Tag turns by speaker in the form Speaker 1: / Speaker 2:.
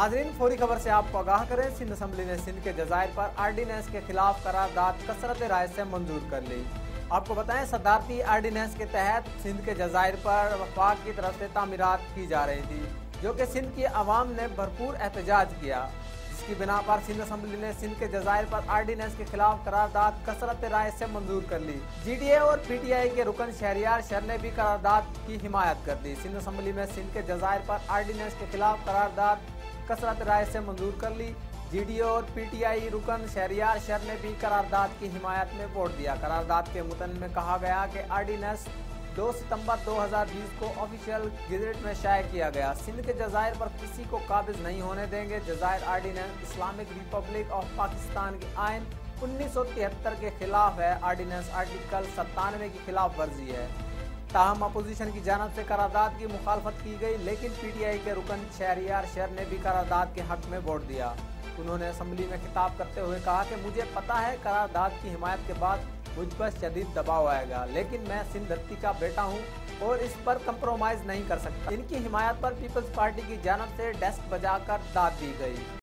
Speaker 1: नाजरीन, फौरी खबर से आपको आगाह करें। सिंध असम्बली ने सिंध के जजायर पर आर्डीनेंस के खिलाफ करारदाद कसरत राय से मंजूर कर ली। आपको बताएं, सदारती आर्डीनेंस के तहत सिंध के जजायर पर वफाक की तरफ से तामीरात की जा रही थी, जो कि सिंध की आवाम ने भरपूर एहतजाज किया, जिसकी बिना पर सिंध असम्बली ने सिंध के जजायर पर आर्डीनेंस के खिलाफ करारदाद कसरत राय से मंजूर कर ली। GDA और PTI के रुकन शहरियार शर ने भी करारदाद की हिमायत कर दी। सिंध असम्बली में सिंध के जजायर पर आर्डीनेंस के खिलाफ करारदाद कसरत राय से मंजूर कर ली। GDA और PTI रुकन शहरियार शर ने भी करारदाद की हिमायत में वोट दिया। करारदाद के मुतन में कहा गया कि आर्डीनेंस 2 सितंबर 2020 को ऑफिशियल गजेट में शाया किया गया। सिंध के जजायर पर किसी को काबिज नहीं होने देंगे। जजायर ordinance Islamic Republic of Pakistan के आइन 1973 के खिलाफ है। आर्डीनेंस आर्टिकल 97 की खिलाफ वर्जी है। ताहम अपोजिशन की जानब से करारदाद की मुखालफत की गई, लेकिन PTI के रुकन शहरियार शर ने भी करारदाद के हक में वोट दिया। उन्होंने असम्बली में खिताब करते हुए कहा कि मुझे पता है करारदाद की हिमायत के बाद मुझ पर शदीद दबाव आएगा, लेकिन मैं सिंध धरती का बेटा हूं और इस पर कंप्रोमाइज नहीं कर सकता। इनकी हिमायत पर पीपल्स पार्टी की जानब से डेस्क बजाकर दाद दी गई।